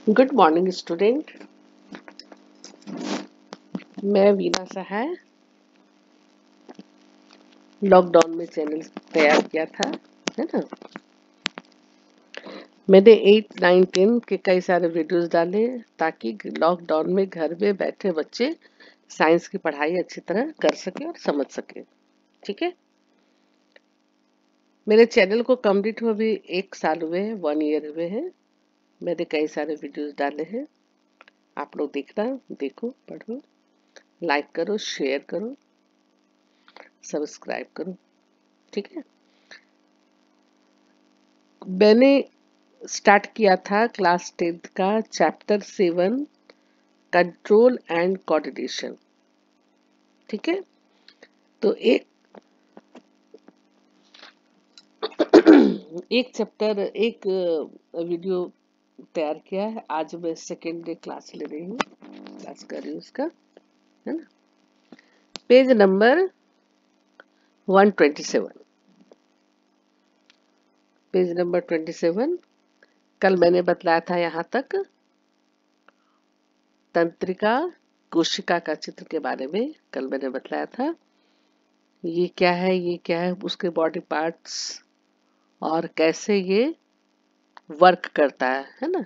Good morning student. मैं वीना सहाय lockdown में channel तैयार किया था, है ना। मैंने 8, 9, 10 के कई सारे वीडियोस डाले ताकि लॉकडाउन में घर में बैठे बच्चे साइंस की पढ़ाई अच्छी तरह कर सके और समझ सके। ठीक है। मेरे चैनल को कंप्लीट हुए भी 1 साल हुए हैं, 1 ईयर हुए हैं। मैंने कई सारे वीडियोस डाले हैं। आप लोग देखना, देखो, पढ़ो, लाइक करो, शेयर करो, सब्सक्राइब करो। ठीक है। मैंने स्टार्ट किया था क्लास 10th का चैप्टर 7 कंट्रोल एंड कोऑर्डिनेशन। ठीक है। तो एक चैप्टर, एक वीडियो तैयार किया है। आज मैं सेकेंड डे क्लास ले रही हूँ, क्लास कर रही हूँ उसका, है ना। Page number 127, page number 27। कल मैंने बतलाया था यहाँ तक तंत्रिका कोशिका का चित्र के बारे में। कल मैंने बतलाया था ये क्या है, ये क्या है, उसके बॉडी पार्ट्स और कैसे ये वर्क करता है ना।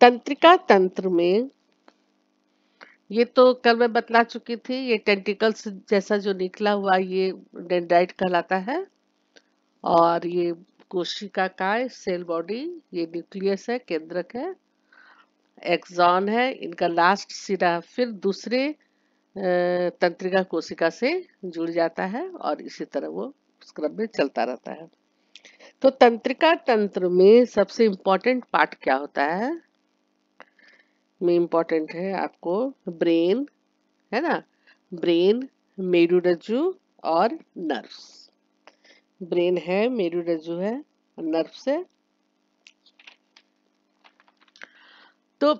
तंत्रिका तंत्र में ये तो कल मैं बतला चुकी थी। ये टेंटिकल्स जैसा जो निकला हुआ ये डेंड्राइट कहलाता है। और ये कोशिका काय सेल बॉडी, ये न्यूक्लियस है, केंद्रक है, एक्सॉन है। इनका लास्ट सिरा फिर दूसरे तंत्रिका कोशिका से जुड़ जाता है और इसी तरह वो उस क्रम में चलता रहता है। तो तंत्रिका तंत्र में सबसे इम्पोर्टेंट पार्ट क्या होता है? में इम्पोर्टेंट है आपको ब्रेन, है ना। ब्रेन, मेरुरज्जु और नर्व्स। ब्रेन है, मेरुरज्जु है, नर्व्स है। तो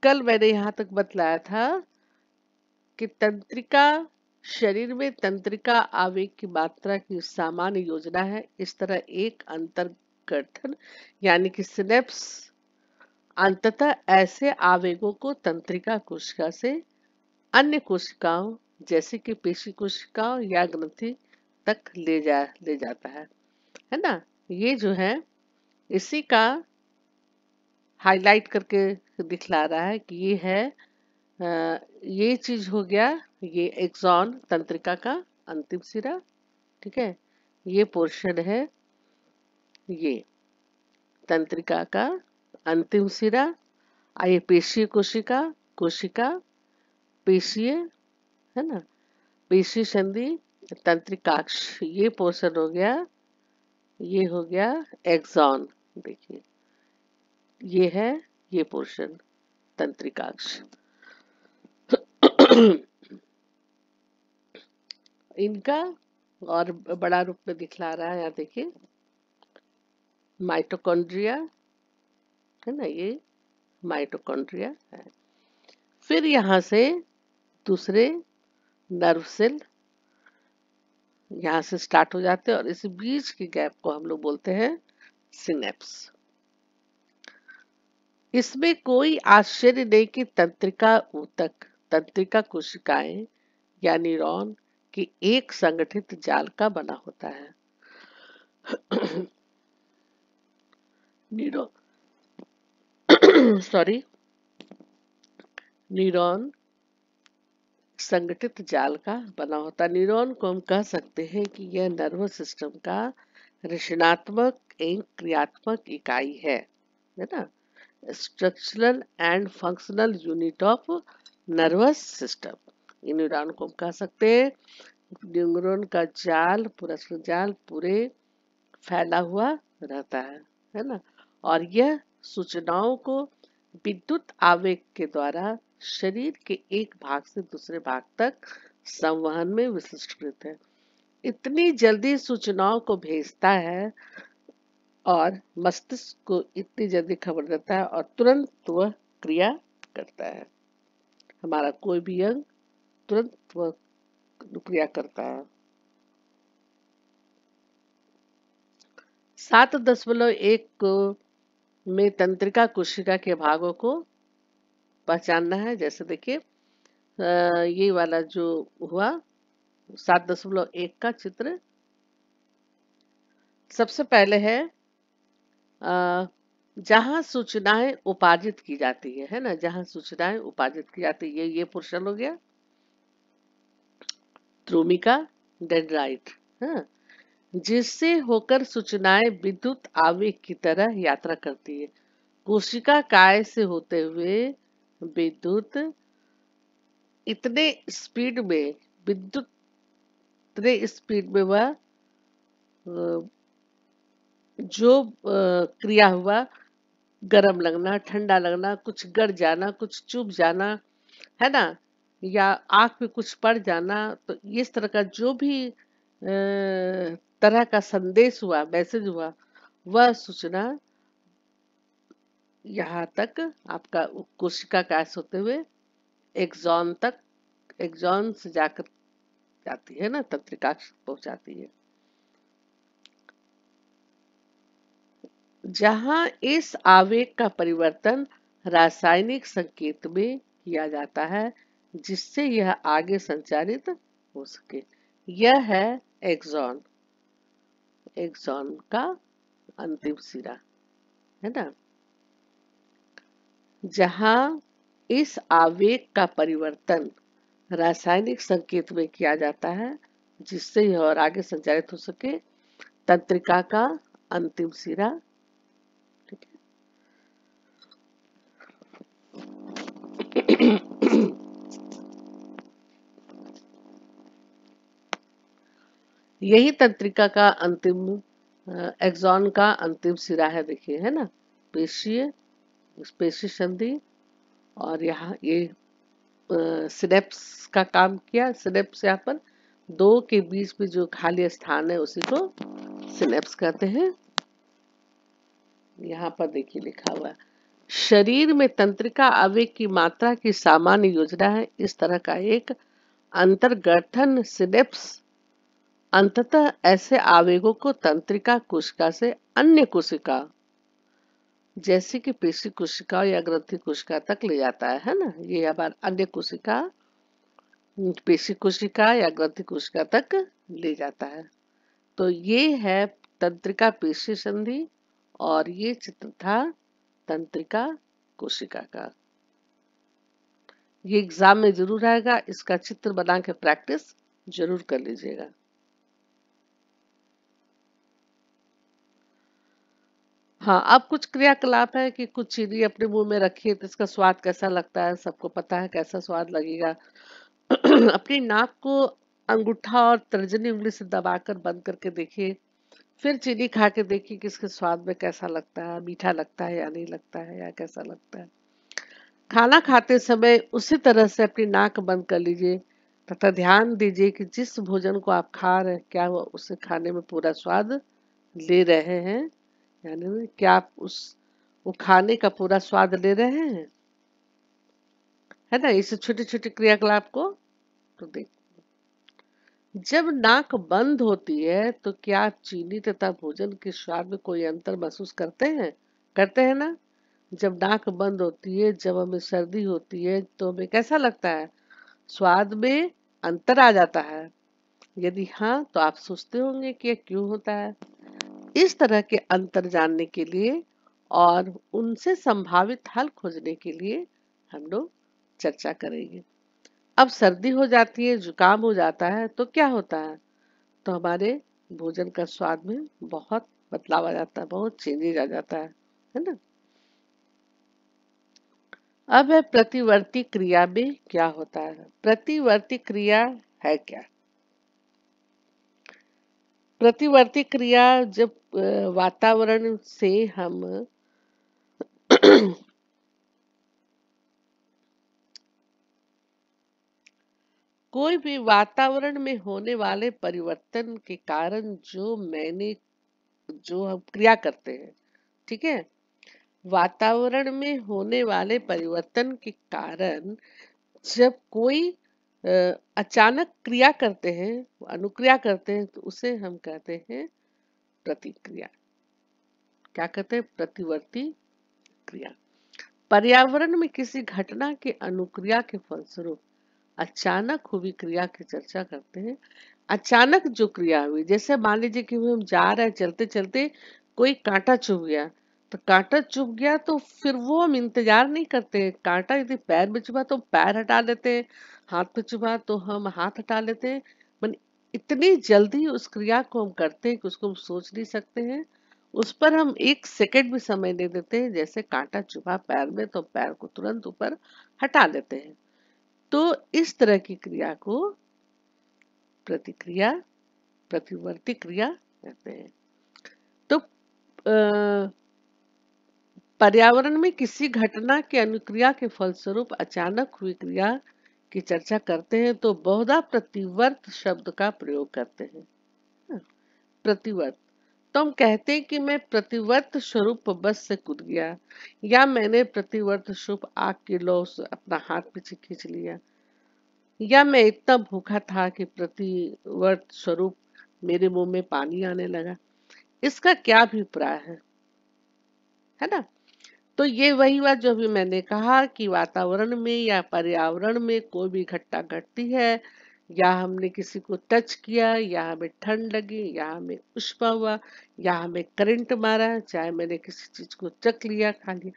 कल मैंने यहाँ तक बतलाया था कि तंत्रिका शरीर में तंत्रिका आवेग की मात्रा की सामान्य योजना है। इस तरह एक अंतर्गठन यानी कि सिनेप्स अंततः ऐसे आवेगों को तंत्रिका कोशिका से अन्य कोशिकाओं जैसे कि पेशी कोशिकाओं या ग्रंथि तक ले जाता है ना। ये जो है इसी का हाईलाइट करके दिखला रहा है कि ये है ये चीज हो गया, ये एक्सॉन तंत्रिका का अंतिम सिरा। ठीक है। ये पोर्शन है, ये तंत्रिका का अंतिम सिरा। आइए पेशीय कोशिका, कोशिका, पेशीय, है ना, पेशी संधि, तंत्रिकाक्ष, ये पोर्शन हो गया, ये हो गया एक्सॉन। देखिए ये है, ये पोर्शन तंत्रिकाक्ष। इनका और बड़ा रूप में दिखला रहा है, यहाँ देखिए माइटोकॉन्ड्रिया, है ना, ये माइटोकॉन्ड्रिया है। फिर यहाँ से दूसरे नर्व सेल यहाँ से स्टार्ट हो जाते हैं और इस बीच के गैप को हम लोग बोलते हैं सिनेप्स। इसमें कोई आश्चर्य नहीं कि तंत्रिका ऊतक तंत्रिका कोशिकाएं या न्यूरॉन की एक संगठित जाल का बना होता है। न्यूरॉन सॉरी न्यूरॉन संगठित जाल का बना होता है। न्यूरॉन को हम कह सकते हैं कि यह नर्वस सिस्टम का रचनात्मक एवं क्रियात्मक इकाई है ना। Structural and functional unit of nervous system. In neuron को हम कह सकते हैं न्यूरॉन का जाल, पूरा जाल पूरे फैला हुआ रहता है ना। और यह सूचनाओं को विद्युत आवेग के द्वारा शरीर के एक भाग से दूसरे भाग तक संवहन में विशिष्टकृत है। इतनी जल्दी सूचनाओं को भेजता है और मस्तिष्क को इतनी जल्दी खबर देता है और तुरंत वह क्रिया करता है। हमारा कोई भी अंग तुरंत वह क्रिया करता है। 7.1 में तंत्रिका कोशिका के भागों को पहचानना है। जैसे देखिए ये वाला जो हुआ 7.1 का चित्र, सबसे पहले है जहां सूचनाएं उपार्जित की जाती है ना, जहां सूचनाएं उपार्जित की जाती है, ये पोर्शन हो गया ध्रुमिका डेंड्राइट, हाँ, जिससे होकर सूचनाएं विद्युत आवेग की तरह यात्रा करती है। कोशिका काय से होते हुए विद्युत इतने स्पीड में विद्युत इतने स्पीड में वह जो क्रिया हुआ, गर्म लगना, ठंडा लगना, कुछ गड़ जाना, कुछ चुभ जाना, है ना, या आंख में कुछ पड़ जाना, तो इस तरह का जो भी तरह का संदेश हुआ, मैसेज हुआ, वह सूचना यहाँ तक आपका कोशिका काश होते हुए एक्सॉन तक, एक्सॉन से जाकर जाती है ना, तंत्रिका पहुंचाती है। जहां इस आवेग का परिवर्तन रासायनिक संकेत में किया जाता है जिससे यह आगे संचारित हो सके, यह है एक्सॉन, एक्सॉन का अंतिम सिरा, है ना। जहां इस आवेग का परिवर्तन रासायनिक संकेत में किया जाता है जिससे यह और आगे संचारित हो सके, तंत्रिका का अंतिम सिरा, ठीक है। यही तंत्रिका का अंतिम एक्सॉन का अंतिम सिरा है, देखिए, है ना, पेशीय, पेशी संधि, और यहाँ ये सिनेप्स का काम किया। सिनेप्स यहाँ पर दो के बीच में जो खाली स्थान है उसी को सिनेप्स कहते हैं। यहाँ पर देखिए लिखा हुआ है, शरीर में तंत्रिका आवेग की मात्रा की सामान्य योजना है। इस तरह का एक अंतर्गठन सिनेप्स अंततः ऐसे आवेगों को तंत्रिका कोशिका से अन्य कोशिका जैसे कि पेशी कोशिका या ग्रंथि कोशिका तक ले जाता है ना। ये हमारा अन्य कोशिका, पेशी कोशिका या ग्रंथि कोशिका तक ले जाता है। तो ये है तंत्रिका पेशी संधि, और ये चित्र था तंत्रिका कोशिका का। ये एग्जाम में जरूर आएगा, इसका चित्र बना के प्रैक्टिस जरूर कर लीजिएगा। हाँ, अब कुछ क्रियाकलाप है कि कुछ चीनी अपने मुंह में रखिए तो इसका स्वाद कैसा लगता है, सबको पता है कैसा स्वाद लगेगा। अपनी नाक को अंगूठा और तर्जनी उंगली से दबाकर बंद करके देखिए, फिर चीनी खा के देखिए कि इसके स्वाद में कैसा लगता है, मीठा लगता है या नहीं लगता है, या कैसा लगता है। खाना खाते समय उसी तरह से अपनी नाक बंद कर लीजिए तथा ध्यान दीजिए कि जिस भोजन को आप खा रहे हैं क्या वो उसे खाने में पूरा स्वाद ले रहे हैं, यानी क्या आप उस वो खाने का पूरा स्वाद ले रहे हैं, है ना। इस छोटे छोटे क्रियाकलाप को तो देख, जब नाक बंद होती है तो क्या आप चीनी तथा भोजन के स्वाद में कोई अंतर महसूस करते हैं ना। जब नाक बंद होती है, जब हमें सर्दी होती है तो हमें कैसा लगता है, स्वाद में अंतर आ जाता है। यदि हाँ तो आप सोचते होंगे कि ये क्यों होता है। इस तरह के अंतर जानने के लिए और उनसे संभावित हल खोजने के लिए हम लोग चर्चा करेंगे। अब सर्दी हो जाती है, जुकाम हो जाता है तो क्या होता है, तो हमारे भोजन का स्वाद में बहुत बदलाव आ जाता है, बहुत चेंजेज आ जाता है ना। अब है प्रतिवर्ती क्रिया में क्या होता है। प्रतिवर्ती क्रिया है क्या। प्रतिवर्ती क्रिया जब वातावरण से हम कोई भी वातावरण में होने वाले परिवर्तन के कारण जो हम क्रिया करते हैं, ठीक है, वातावरण में होने वाले परिवर्तन के कारण जब कोई अचानक क्रिया करते हैं, अनुक्रिया करते हैं, तो उसे हम कहते हैं प्रतिक्रिया। क्या कहते हैं, प्रतिवर्ती क्रिया। पर्यावरण में किसी घटना के अनुक्रिया के फलस्वरूप अचानक हुई क्रिया की चर्चा करते हैं। अचानक जो क्रिया हुई, जैसे मान लीजिए कि हम जा रहे हैं, चलते चलते कोई कांटा चुभ गया, तो कांटा चुभ गया तो फिर वो हम इंतजार नहीं करते। कांटा यदि पैर में चुभा तो पैर हटा लेते हैं, हाथ पे चुभा तो हम हाथ हटा लेते हैं। मन इतनी जल्दी उस क्रिया को हम करते हैं कि उसको हम सोच नहीं सकते हैं। उस पर हम एक सेकंड भी समय नहीं देते हैं। जैसे कांटा चुभा पैर में तो पैर को तुरंत ऊपर हटा लेते हैं। तो इस तरह की क्रिया को प्रतिक्रिया, प्रतिवर्ती क्रिया कहते हैं। तो पर्यावरण में किसी घटना के अनुक्रिया के फलस्वरूप अचानक हुई क्रिया की चर्चा करते हैं तो बहुधा प्रतिवर्त शब्द का प्रयोग करते हैं। प्रतिवर्त, तो हम कहते हैं कि मैं प्रतिवर्त स्वरूप बस से कूद गया, या मैंने प्रतिवर्त स्वरूप आग की लौ से अपना हाथ पीछे खींच लिया, या मैं इतना भूखा था कि प्रतिवर्त स्वरूप मेरे मुंह में पानी आने लगा। इसका क्या अभिप्राय है ना। तो ये वही बात जो अभी मैंने कहा कि वातावरण में या पर्यावरण में कोई भी घटना घटती है, या हमने किसी को टच किया, या हमें ठंड लगी, या हमें उष्मा हुआ, या हमें करंट मारा, चाहे मैंने किसी चीज को चख लिया, खा लिया,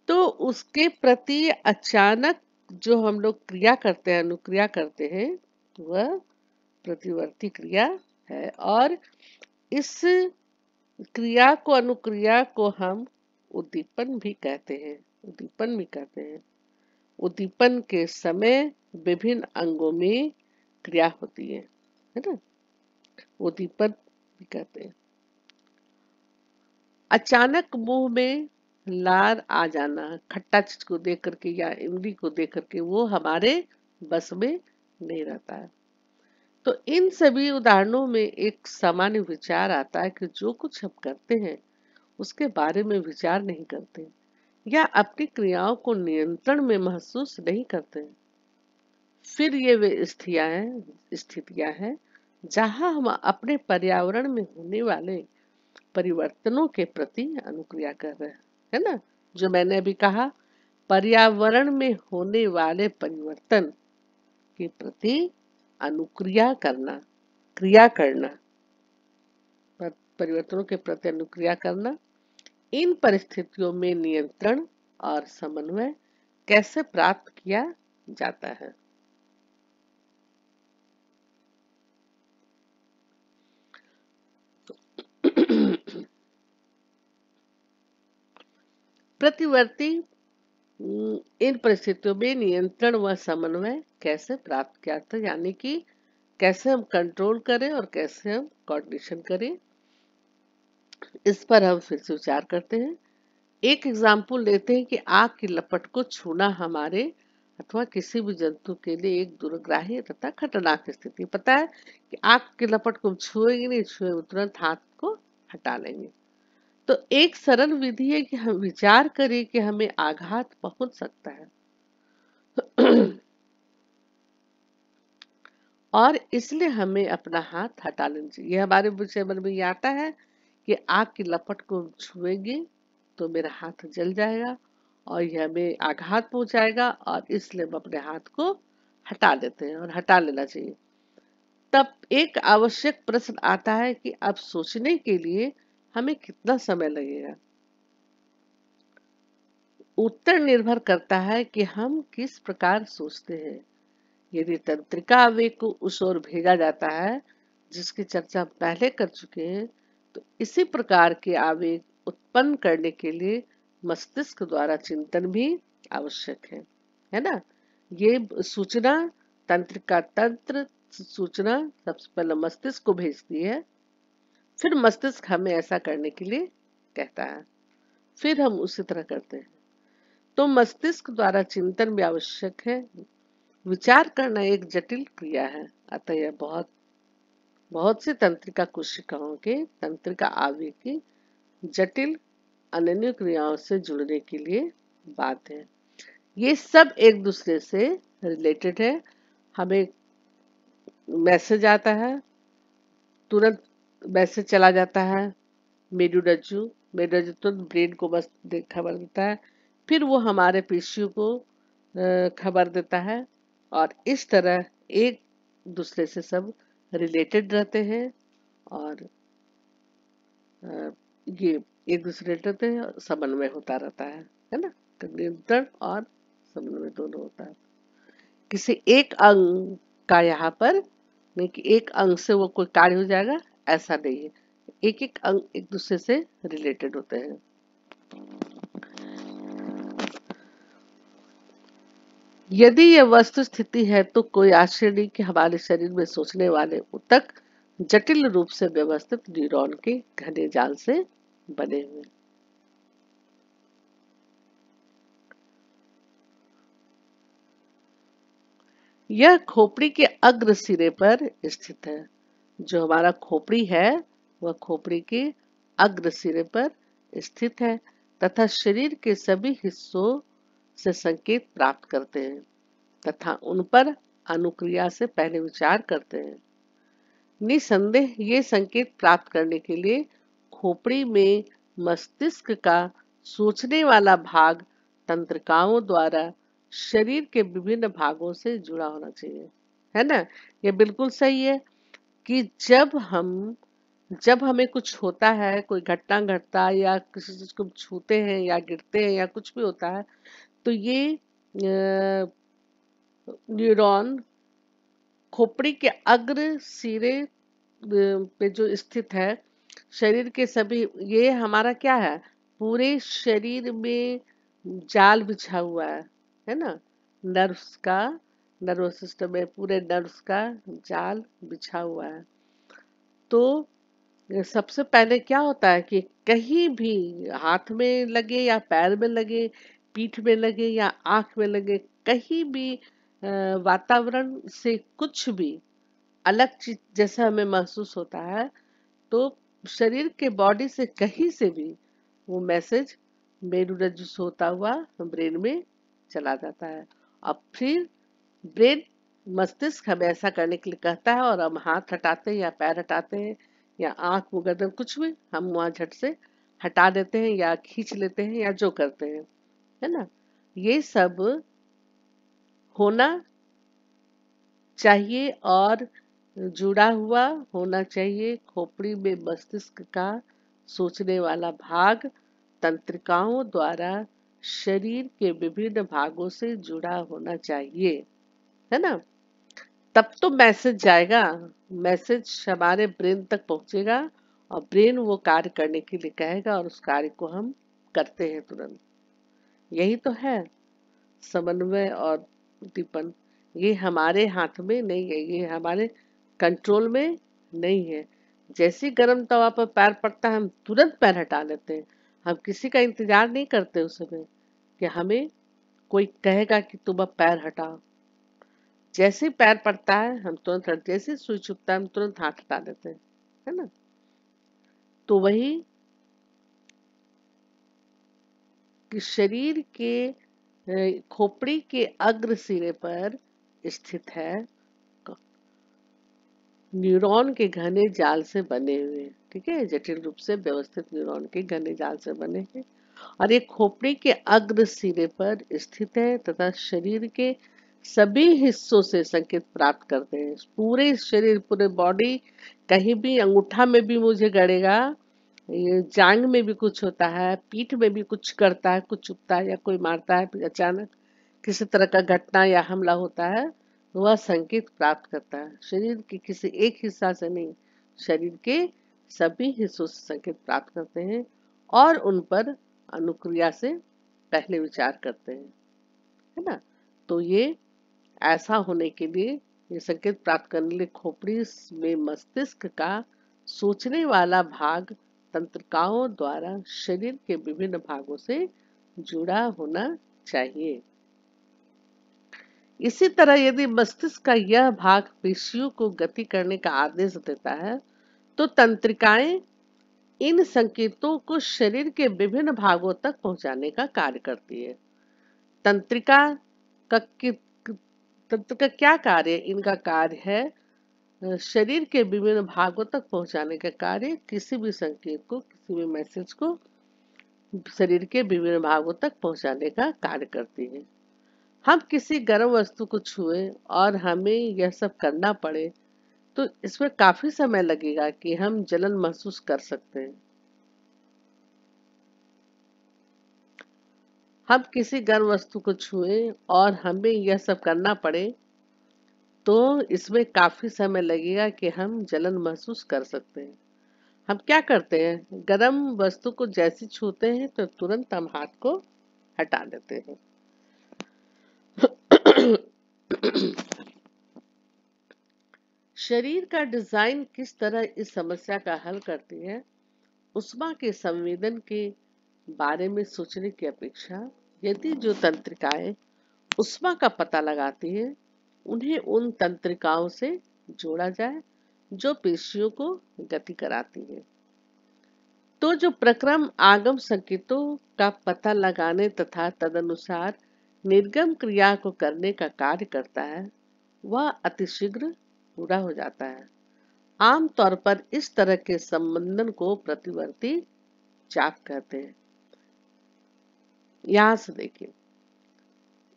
तो उसके प्रति अचानक जो हम लोग क्रिया करते हैं, अनुक्रिया करते हैं, वह प्रतिवर्ती क्रिया है। और इस क्रिया को, अनुक्रिया को हम उद्दीपन भी कहते हैं। उद्दीपन भी कहते हैं। उद्दीपन के समय विभिन्न अंगों में क्रिया होती है ना। उद्दीपन भी कहते हैं। अचानक मुंह में लार आ जाना, खट्टा चीज को देख करके या इमली को देख करके, वो हमारे बस में नहीं रहता है। तो इन सभी उदाहरणों में एक सामान्य विचार आता है कि जो कुछ हम करते हैं उसके बारे में विचार नहीं करते, या अपनी क्रियाओं को नियंत्रण में महसूस नहीं करते। फिर ये वे स्थितियां हैं जहां हम अपने पर्यावरण में होने वाले परिवर्तनों के प्रति अनुक्रिया कर रहे हैं, है ना। जो मैंने अभी कहा, पर्यावरण में होने वाले परिवर्तन के प्रति अनुक्रिया करना, क्रिया करना, परिवर्तनों के प्रति अनुक्रिया करना। इन परिस्थितियों में नियंत्रण और समन्वय कैसे प्राप्त किया जाता है। प्रतिवर्ती, इन परिस्थितियों में नियंत्रण व समन्वय कैसे प्राप्त किया जाता है, यानी कि कैसे हम कंट्रोल करें और कैसे हम कोऑर्डिनेशन करें, इस पर हम फिर से विचार करते हैं। एक एग्जाम्पल लेते हैं कि आग की लपट को छूना हमारे अथवा किसी भी जंतु के लिए एक दुर्ग्राही तथा खतरनाक स्थिति। पता है कि आग की लपट को हम छुएंगे नहीं, छुए तुरंत हाथ को हटा लेंगे। तो एक सरल विधि है कि हम विचार करें कि हमें आघात पहुंच सकता है और इसलिए हमें अपना हाथ हटा लेना चाहिए। ये हमारे विषय मन में ये आता है कि आग की लपट को हम छुएंगे तो मेरा हाथ जल जाएगा और यह हमें आघात पहुंचाएगा, और इसलिए हम अपने हाथ को हटा लेते हैं और हटा लेना चाहिए। तब एक आवश्यक प्रश्न आता है कि अब सोचने के लिए हमें कितना समय लगेगा। उत्तर निर्भर करता है कि हम किस प्रकार सोचते हैं। यदि तंत्रिका आवेग को उस ओर भेजा जाता है जिसकी चर्चा हम पहले कर चुके हैं, तो इसी प्रकार के आवेग उत्पन्न करने के लिए मस्तिष्क द्वारा चिंतन भी आवश्यक है ना। ये सूचना, तंत्रिका तंत्र सूचना सबसे पहले मस्तिष्क को भेजती है, फिर मस्तिष्क हमें ऐसा करने के लिए कहता है, फिर हम उसी तरह करते हैं। तो मस्तिष्क द्वारा चिंतन भी आवश्यक है। विचार करना एक जटिल क्रिया है, अतः यह बहुत सी तंत्रिका कोशिकाओं के तंत्रिका आवेग की जटिल अनन्य क्रियाओं से जुड़ने के लिए बाध्य है। ये सब एक दूसरे से रिलेटेड है। हमें मैसेज आता है, तुरंत मैसेज चला जाता है मेरुरज्जु मेडोज तुरंत ब्रेन को बस खबर देता है, फिर वो हमारे पेशियों को खबर देता है, और इस तरह एक दूसरे से सब रिलेटेड रहते हैं, और अ, ये एक दूसरे रहते हैं और समन्वय होता रहता है ना। नियंत्रण और समन्वय दोनों होता है। किसी एक अंग का यहाँ पर नहीं कि एक अंग से वो कोई कार्य हो जाएगा, ऐसा नहीं है। एक एक अंग एक दूसरे से रिलेटेड होते हैं। यदि यह वस्तु स्थिति है तो कोई आश्चर्य नहीं कि हमारे शरीर में सोचने वाले ऊतक जटिल रूप से व्यवस्थित न्यूरॉन के घने जाल से बने हुए। यह खोपड़ी के अग्र सिरे पर स्थित है। जो हमारा खोपड़ी है वह खोपड़ी के अग्र सिरे पर स्थित है तथा शरीर के सभी हिस्सों से संकेत प्राप्त करते हैं तथा उन पर अनुक्रिया से पहले विचार करते हैं। निसंदेह ये संकेत प्राप्त करने के लिए खोपड़ी में मस्तिष्क का सोचने वाला भाग तंत्रिकाओं द्वारा शरीर के विभिन्न भागों से जुड़ा होना चाहिए, है ना। ये बिल्कुल सही है कि जब हमें कुछ होता है, कोई घटना घटता है या किसी चीज को छूते हैं या गिरते हैं या कुछ भी होता है, तो ये न्यूरॉन खोपड़ी के अग्र सिरे पे जो स्थित है, शरीर के सभी, ये हमारा क्या है, पूरे शरीर में जाल बिछा हुआ है ना। नर्व्स का, नर्वस सिस्टम में पूरे नर्व्स का जाल बिछा हुआ है। तो सबसे पहले क्या होता है कि कहीं भी हाथ में लगे या पैर में लगे, पीठ में लगे या आंख में लगे, कहीं भी वातावरण से कुछ भी अलग चीज जैसा हमें महसूस होता है, तो शरीर के बॉडी से कहीं से भी वो मैसेज मेरुरज्जु से होता हुआ ब्रेन में चला जाता है। और फिर ब्रेन मस्तिष्क हमें ऐसा करने के लिए कहता है और हम हाथ हटाते हैं या पैर हटाते हैं या आंख मुगरदम कुछ भी हम वहां झट से हटा देते हैं या खींच लेते हैं या जो करते हैं, है ना। ये सब होना चाहिए और जुड़ा हुआ होना चाहिए। खोपड़ी में मस्तिष्क का सोचने वाला भाग तंत्रिकाओं द्वारा शरीर के विभिन्न भागों से जुड़ा होना चाहिए, है ना। तब तो मैसेज जाएगा, मैसेज हमारे ब्रेन तक पहुंचेगा और ब्रेन वो कार्य करने के लिए कहेगा और उस कार्य को हम करते हैं तुरंत। यही तो है समन्वय और उद्दीपन। ये हमारे हाथ में नहीं है, ये हमारे कंट्रोल में नहीं है। जैसे ही गर्म तवा पर पैर पड़ता है हम तुरंत पैर हटा लेते हैं। हम किसी का इंतजार नहीं करते उस समय कि हमें कोई कहेगा कि तुम अब पैर हटाओ। जैसे ही पैर पड़ता है हम तुरंत जैसे सुई चुभता है हम तुरंत हाथ हटा देते हैं, है ना। तो वही कि शरीर के खोपड़ी के अग्र सिरे पर स्थित है न्यूरॉन के घने जाल से बने हुए, ठीक है, जटिल रूप से व्यवस्थित न्यूरॉन के घने जाल से बने हैं और ये खोपड़ी के अग्र सिरे पर स्थित है तथा शरीर के सभी हिस्सों से संकेत प्राप्त करते हैं। पूरे शरीर, पूरे बॉडी, कहीं भी अंगूठा में भी मुझे गड़ेगा, ये जांग में भी कुछ होता है, पीठ में भी कुछ करता है, कुछ चुभता है या कोई मारता है, फिर अचानक किसी तरह का घटना या हमला होता है, वह संकेत प्राप्त करता है। शरीर के किसी एक हिस्सा से नहीं, शरीर के सभी हिस्सों से संकेत प्राप्त करते हैं और उन पर अनुक्रिया से पहले विचार करते हैं, है ना। तो ये ऐसा होने के लिए, ये संकेत प्राप्त करने के लिए खोपड़ी में मस्तिष्क का सोचने वाला भाग तंत्रिकाओं द्वारा शरीर के विभिन्न भागों से जुड़ा होना चाहिए। इसी तरह यदि मस्तिष्क का यह भाग पेशियों को गति करने का आदेश देता है तो तंत्रिकाएं इन संकेतों को शरीर के विभिन्न भागों तक पहुंचाने का कार्य करती है। तंत्रिका का तंत्र का क्या कार्य है? इनका कार्य है शरीर के विभिन्न भागों तक पहुंचाने का कार्य, किसी भी संकेत को, किसी भी मैसेज को शरीर के विभिन्न भागों तक पहुंचाने का कार्य करती है। हम किसी गर्म वस्तु को छुए और हमें यह सब करना पड़े तो इसमें काफी समय लगेगा कि हम जलन महसूस कर सकते हैं। हम किसी गर्म वस्तु को छुए और हमें यह सब करना पड़े तो इसमें काफी समय लगेगा कि हम जलन महसूस कर सकते हैं। हम क्या करते हैं, गर्म वस्तु को जैसे छूते हैं तो तुरंत हम हाथ को हटा देते हैं। शरीर का डिजाइन किस तरह इस समस्या का हल करती है? उष्मा के संवेदन के बारे में सोचने की अपेक्षा यदि जो तंत्रिकाएं उष्मा का पता लगाती है उन्हें उन तंत्रिकाओं से जोड़ा जाए जो पेशियों को गति कराती है, तो जो प्रक्रम आगम संकेतों का पता लगाने तथा तदनुसार निर्गम क्रिया को करने का कार्य करता है वह अतिशीघ्र पूरा हो जाता है। आमतौर पर इस तरह के संबंधन को प्रतिवर्ती चाप कहते हैं। यहां से देखिए,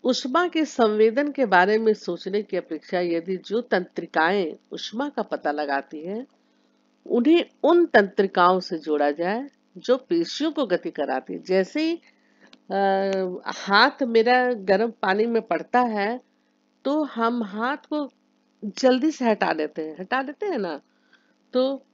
उष्मा के संवेदन के बारे में सोचने की अपेक्षा यदि जो तंत्रिकाएं उष्मा का पता लगाती है उन्हें उन तंत्रिकाओं से जोड़ा जाए जो पेशियों को गति कराती है। जैसे ही हाथ मेरा गर्म पानी में पड़ता है तो हम हाथ को जल्दी से हटा देते हैं ना। तो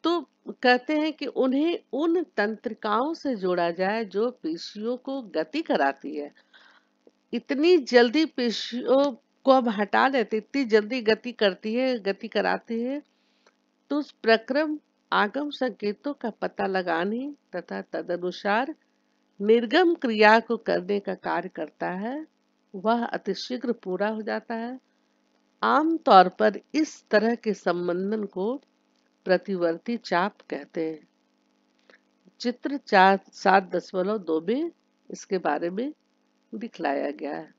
तो कहते हैं कि उन्हें उन तंत्रिकाओं से जोड़ा जाए जो पेशियों को गति कराती है। इतनी जल्दी पेशियों को हम हटा देते, इतनी जल्दी गति करती है, गति कराती है, तो उस प्रक्रम आगम संकेतों का पता लगाने तथा तदनुसार निर्गम क्रिया को करने का कार्य करता है वह अतिशीघ्र पूरा हो जाता है। आमतौर पर इस तरह के संबंधन को प्रतिवर्ती चाप कहते हैं। चित्र 7.2 में इसके बारे में दिखलाया गया है।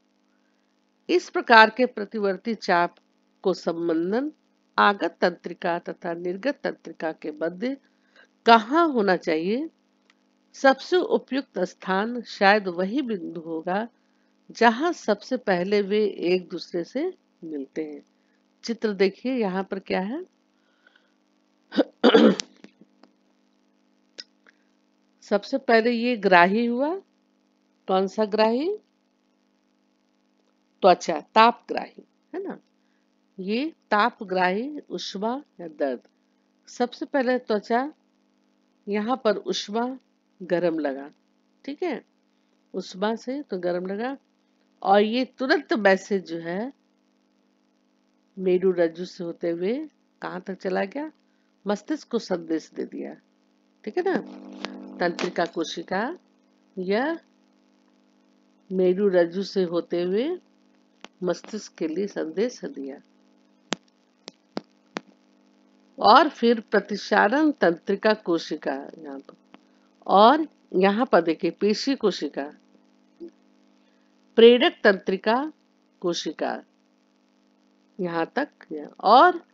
इस प्रकार के प्रतिवर्ती चाप को संबंधन आगत तंत्रिका तथा निर्गत तंत्रिका के मध्य कहाँ होना चाहिए? सबसे उपयुक्त स्थान शायद वही बिंदु होगा जहां सबसे पहले वे एक दूसरे से मिलते हैं। चित्र देखिए, यहाँ पर क्या है? सबसे पहले ये ग्राही हुआ। कौन सा ग्राही? त्वचा, तापग्राही, है ना। ये तापग्राही उष्मा या दर्द। सबसे पहले त्वचा, यहाँ पर उष्मा गरम लगा, ठीक है, उष्मा से तो गरम लगा और ये तुरंत मैसेज जो है मेरु रज्जु से होते हुए कहाँ तक चला गया? मस्तिष्क को संदेश दे दिया, ठीक है ना। तंत्रिका कोशिका या मेरु रज्जु से होते हुए मस्तिष्क के लिए संदेश दिया और फिर प्रतिसारण तंत्रिका कोशिका यहाँ पर, और यहाँ पर देखिए पेशी कोशिका, प्रेरक तंत्रिका कोशिका यहाँ तक, और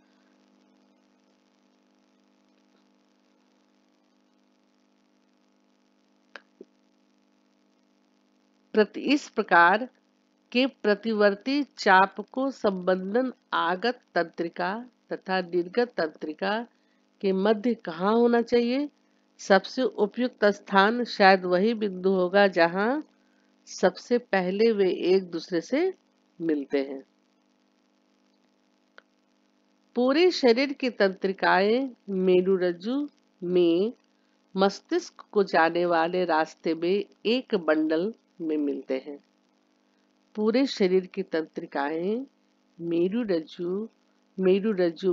इस प्रकार के प्रतिवर्ती चाप को संबंधन आगत तंत्रिका तथा निर्गत तंत्रिका के मध्य कहाँ होना चाहिए? सबसे उपयुक्त स्थान शायद वही बिंदु होगा जहां सबसे पहले वे एक दूसरे से मिलते हैं। पूरे शरीर की तंत्रिकाएं मेरुरज्जु में मस्तिष्क को जाने वाले रास्ते में एक बंडल में मिलते हैं। पूरे शरीर की तंत्रिकाएं मेरुरज्जु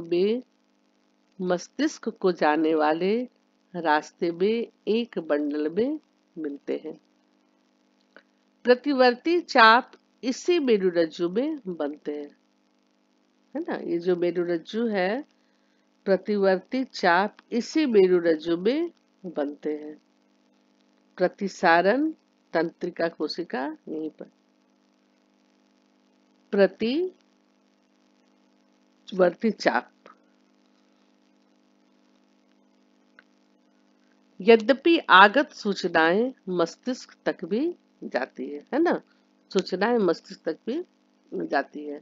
में मस्तिष्क को जाने वाले रास्ते में एक बंडल में मिलते हैं। प्रतिवर्ती चाप इसी मेरुरज्जु में बनते हैं, है ना। ये जो मेरुरज्जु है, प्रतिवर्ती चाप इसी मेरुरज्जु में बनते हैं। प्रतिसारण तंत्रिका कोशिका यहीं पर, प्रतिवर्ती चाप यद्यपि आगत सूचनाएं मस्तिष्क तक भी जाती है ना, सूचनाएं मस्तिष्क तक भी जाती है।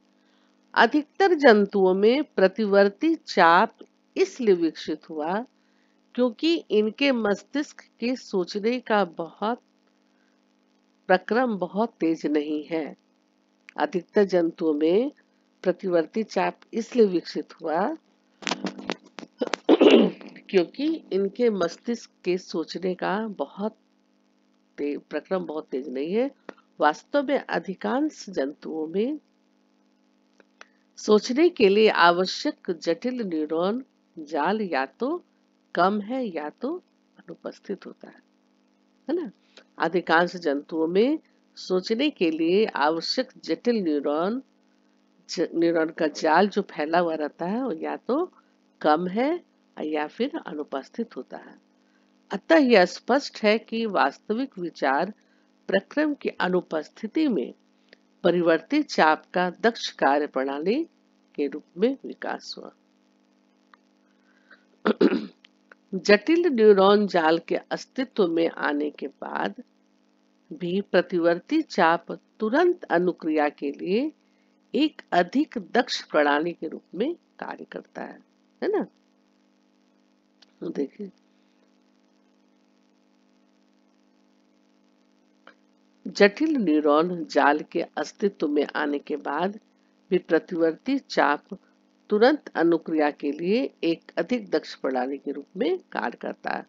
अधिकतर जंतुओं में प्रतिवर्ती चाप इसलिए विकसित हुआ क्योंकि इनके मस्तिष्क के सोचने का प्रक्रम बहुत तेज नहीं है। अधिकतर जंतुओं में प्रतिवर्ती चाप इसलिए विकसित हुआ क्योंकि इनके मस्तिष्क के सोचने का प्रक्रम बहुत तेज नहीं है। वास्तव में अधिकांश जंतुओं में सोचने के लिए आवश्यक जटिल न्यूरॉन जाल या तो कम है या तो अनुपस्थित होता है ना। अधिकांश जंतुओं में सोचने के लिए आवश्यक जटिल न्यूरॉन का जाल जो फैला हुआ रहता है वो या तो कम है या फिर अनुपस्थित होता है। अतः यह स्पष्ट है कि वास्तविक विचार प्रक्रम की अनुपस्थिति में परिवर्ती चाप का दक्ष कार्य प्रणाली के रूप में विकास हुआ। जटिल न्यूरॉन जाल के अस्तित्व में आने के बाद भी प्रतिवर्ती चाप तुरंत अनुक्रिया के लिए एक अधिक दक्ष प्रणाली के रूप में कार्य करता है ना। देखिए, जटिल न्यूरॉन जाल के अस्तित्व में आने के बाद भी प्रतिवर्ती चाप तुरंत अनुक्रिया के लिए एक अधिक दक्ष प्रणाली के रूप में कार्य करता है।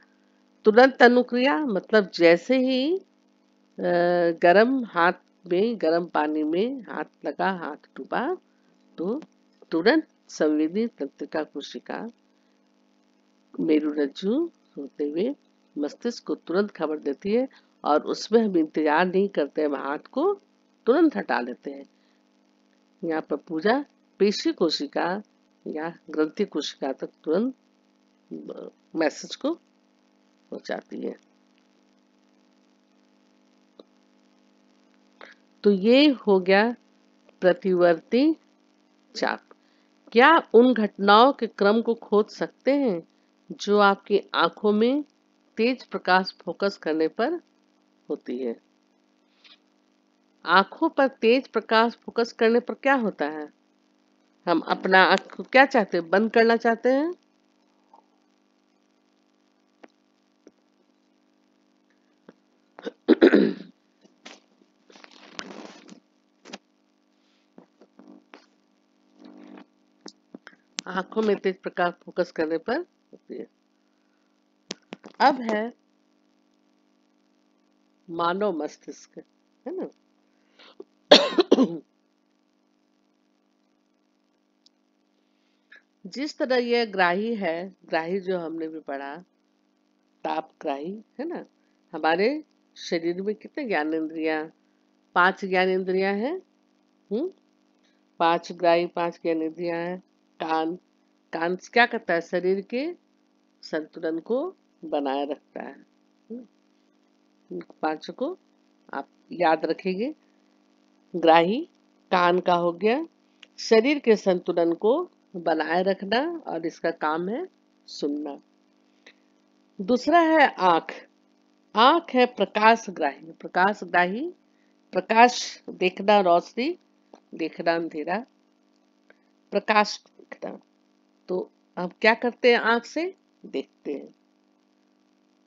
तुरंत अनुक्रिया मतलब जैसे ही गर्म पानी में हाथ लगा, हाथ डूबा, तो तुरंत संवेदी तंत्रिका कोशिका मेरुरज्जु होते हुए मस्तिष्क को तुरंत खबर देती है और उसमें हम इंतजार नहीं करते, हम हाथ को तुरंत हटा लेते हैं। यहाँ पर पूजा पेशी कोशिका या ग्रंथि कोशिका तक तुरंत मैसेज को पहुंचाती है। तो ये हो गया प्रतिवर्ती चाप। क्या उन घटनाओं के क्रम को खोज सकते हैं जो आपकी आंखों में तेज प्रकाश फोकस करने पर होती है? आंखों पर तेज प्रकाश फोकस करने पर क्या होता है? हम अपना आंख को क्या चाहते हैं, बंद करना चाहते हैं। आंखों में तेज प्रकाश फोकस करने पर होती है। अब है मानव मस्तिष्क, है ना। जिस तरह यह ग्राही जो हमने भी पढ़ा, ताप ग्राही, है ना। हमारे शरीर में कितने ज्ञानेंद्रियां, 5 ज्ञानेंद्रियां हैं। 5 ग्राही, 5 ज्ञानेंद्रियां हैं। कान, कान क्या करता है, शरीर के संतुलन को बनाए रखता है। पांचों को आप याद रखेंगे। ग्राही कान का हो गया, शरीर के संतुलन को बनाए रखना और इसका काम है सुनना। दूसरा है आंख। आंख है प्रकाशग्राही। प्रकाशग्राही, प्रकाश देखना, रोशनी देखना, अंधेरा, प्रकाश देखना। तो हम क्या करते हैं, आंख से देखते हैं।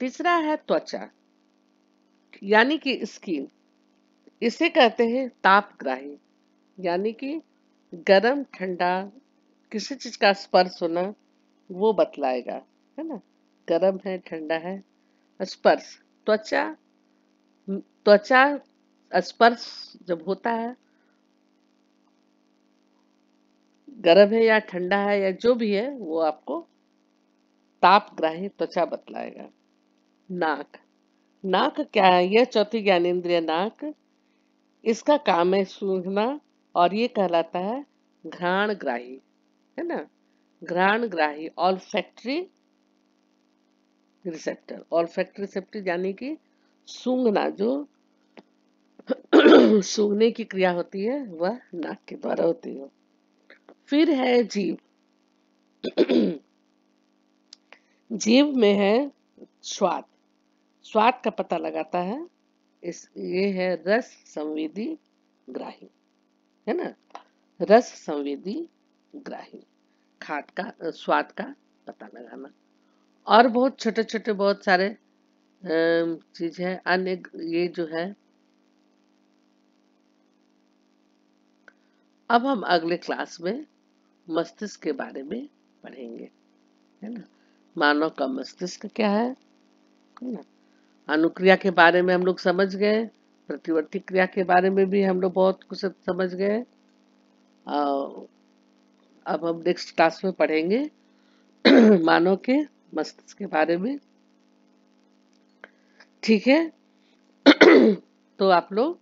तीसरा है त्वचा यानी कि स्किन। इसे कहते हैं तापग्राही, यानी कि गरम ठंडा किसी चीज का स्पर्श होना वो बतलाएगा, है ना। गरम है, ठंडा है। स्पर्श, त्वचा, त्वचा स्पर्श जब होता है, गरम है या ठंडा है या जो भी है, वो आपको तापग्राही त्वचा बतलाएगा। नाक, नाक क्या है, यह चौथी ज्ञानेंद्रिय नाक। इसका काम है सूंघना और ये कहलाता है घ्राणग्राही, है ना। घ्राणग्राही, ऑल्फैक्टरी रिसेप्टर। ऑल्फैक्टरी रिसेप्टर यानी कि सूंघना, जो सूंघने की क्रिया होती है वह नाक के द्वारा होती है। फिर है जीभ। जीभ में है स्वाद। स्वाद का पता लगाता है। ये है रस संवेदी ग्राही, है ना। रस संवेदी ग्राही, खाद का स्वाद का पता लगाना। और बहुत छोटे छोटे बहुत सारे चीज है अन्य, ये जो है। अब हम अगले क्लास में मस्तिष्क के बारे में पढ़ेंगे, है ना। मानव का मस्तिष्क क्या है ना। अनुक्रिया के बारे में हम लोग समझ गए, प्रतिवर्ती क्रिया के बारे में भी हम लोग बहुत कुछ समझ गए। अब हम नेक्स्ट क्लास में पढ़ेंगे मानव के मस्तिष्क के बारे में, ठीक है। तो आप लोग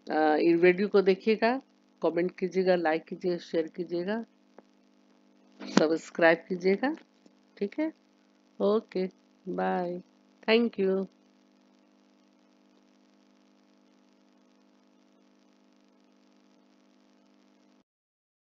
इन वीडियो को देखिएगा, कमेंट कीजिएगा, लाइक कीजिएगा, शेयर कीजिएगा, सब्सक्राइब कीजिएगा, ठीक है। Okay, bye, thank you.